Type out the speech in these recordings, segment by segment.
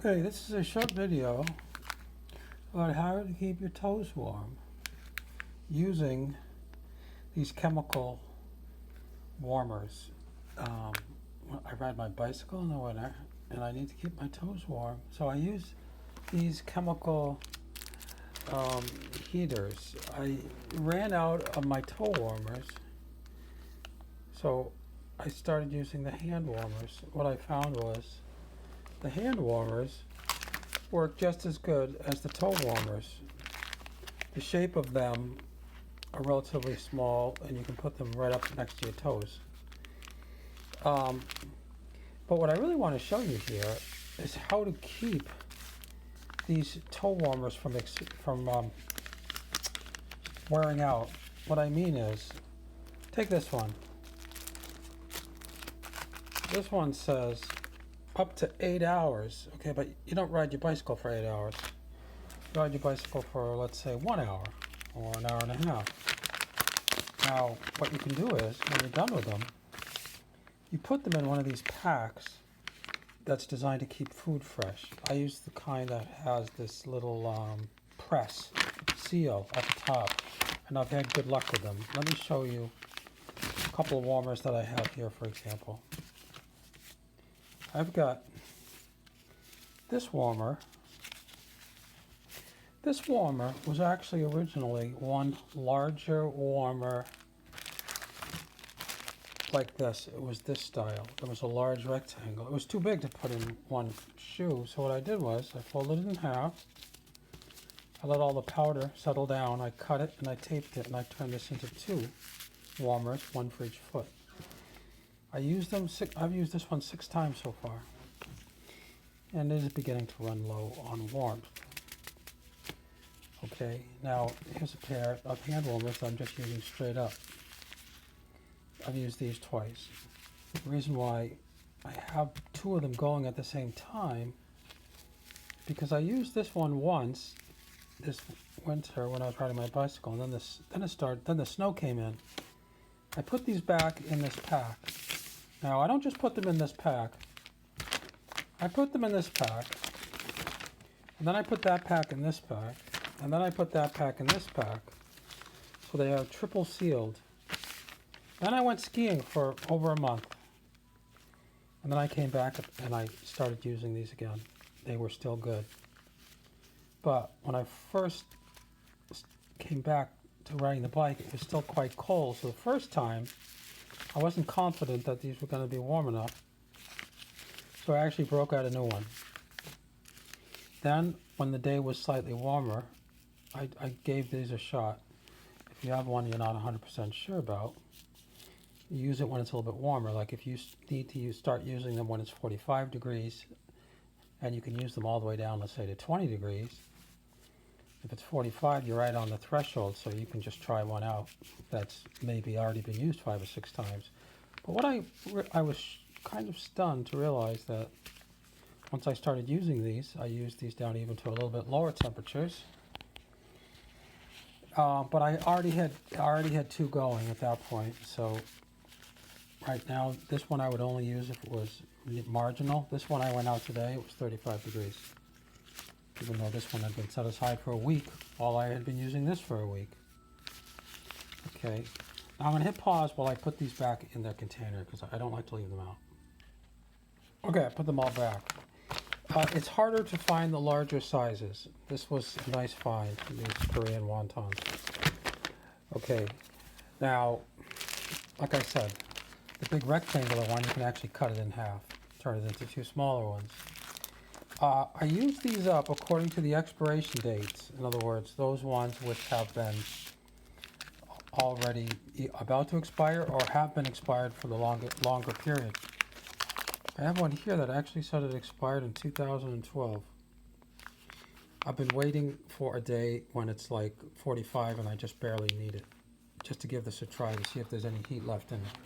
Okay, this is a short video about how to keep your toes warm using these chemical warmers. Um, I ride my bicycle in the winter and I need to keep my toes warm, so I use these chemical heaters. I ran out of my toe warmers, so I started using the hand warmers. What I found was the hand warmers work just as good as the toe warmers. The shape of them are relatively small and you can put them right up next to your toes. But what I really want to show you here is how to keep these toe warmers from wearing out. What I mean is, take this one. This one says up to 8 hours. Okay, but you don't ride your bicycle for 8 hours. You ride your bicycle for, let's say, 1 hour or an hour and a half. Now, what you can do is, when you're done with them, you put them in one of these packs that's designed to keep food fresh. I use the kind that has this little press seal at the top, and I've had good luck with them. Let me show you a couple of warmers that I have here, for example. I've got this warmer. This warmer was actually originally one larger warmer like this. It was this style. It was a large rectangle. It was too big to put in one shoe, so what I did was I folded it in half. I let all the powder settle down. I cut it and I taped it, and I turned this into two warmers, one for each foot. I've used this one 6 times so far, and it is beginning to run low on warmth. Okay, now here's a pair of hand warmers that I'm just using straight up. I've used these twice. The reason why I have 2 of them going at the same time, because I used this one once this winter when I was riding my bicycle, and then the snow came in. I put these back in this pack. Now, I don't just put them in this pack. I put them in this pack, and then I put that pack in this pack, and then I put that pack in this pack, so they are triple sealed. Then I went skiing for over a month, and then I came back and I started using these again. They were still good. But when I first came back to riding the bike, it was still quite cold, so the first time I wasn't confident that these were going to be warm enough, so I actually broke out a new one. Then, when the day was slightly warmer, I gave these a shot. If you have one you're not 100% sure about, you use it when it's a little bit warmer. Like if you need to start using them when it's 45 degrees, and you can use them all the way down, let's say, to 20 degrees. If it's 45, you're right on the threshold, so you can just try one out that's maybe already been used 5 or 6 times. But what I was kind of stunned to realize that once I started using these, I used these down even to a little bit lower temperatures. But I already had 2 going at that point, so right now this one I would only use if it was marginal. This one I went out today, it was 35 degrees. Even though this one had been set aside for a week, while I had been using this for a week. Okay, now I'm going to hit pause while I put these back in their container, because I don't like to leave them out. Okay, I put them all back. It's harder to find the larger sizes. This was a nice find, these Korean wontons. Okay, now, like I said, the big rectangular one, you can actually cut it in half, turn it into 2 smaller ones. I use these up according to the expiration dates. In other words, those ones which have been already about to expire or have been expired for the longer period. I have one here that actually said it expired in 2012. I've been waiting for a day when it's like 45 and I just barely need it, just to give this a try to see if there's any heat left in it.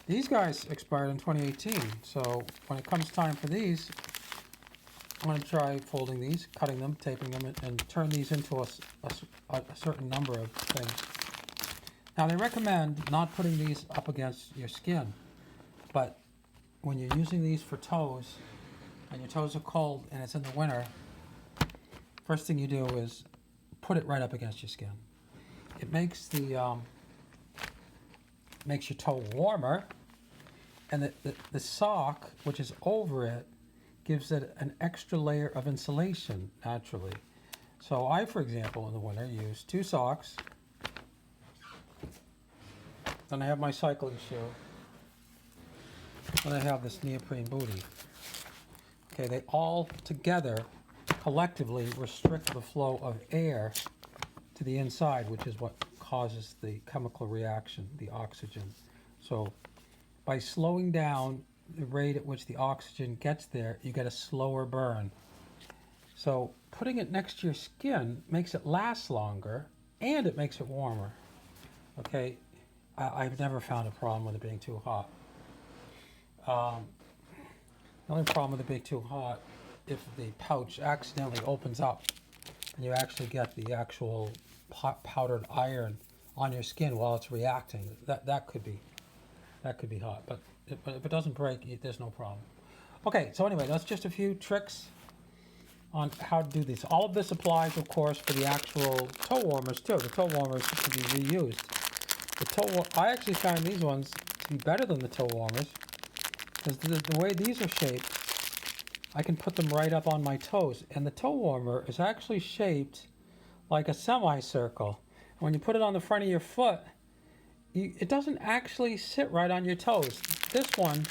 These guys expired in 2018, so when it comes time for these, I'm going to try folding these, cutting them, taping them, and turn these into a certain number of things. Now, they recommend not putting these up against your skin, but when you're using these for toes, and your toes are cold and it's in the winter, first thing you do is put it right up against your skin. It makes makes your toe warmer, and the sock, which is over it, gives it an extra layer of insulation naturally. So I, for example, in the winter use 2 socks. Then I have my cycling shoe. Then I have this neoprene bootie. Okay, they all together collectively restrict the flow of air to the inside, which is what causes the chemical reaction, the oxygen. So by slowing down the rate at which the oxygen gets there, you get a slower burn. So putting it next to your skin makes it last longer, and it makes it warmer. Okay, I've never found a problem with it being too hot. The only problem with it being too hot, if the pouch accidentally opens up and you actually get the actual powdered iron on your skin while it's reacting, that could be hot. But if it doesn't break, there's no problem. Okay, so anyway, that's just a few tricks on how to do this. All of this applies, of course, for the actual toe warmers too. The toe warmers can be reused. I actually found these ones to be better than the toe warmers, because the way these are shaped, I can put them right up on my toes. And the toe warmer is actually shaped like a semicircle. And when you put it on the front of your foot, it doesn't actually sit right on your toes. This one,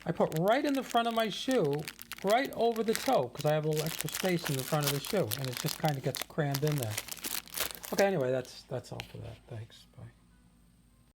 I put right in the front of my shoe, right over the toe, because I have a little extra space in the front of the shoe, and it just kind of gets crammed in there. Okay, anyway, that's all for that. Thanks.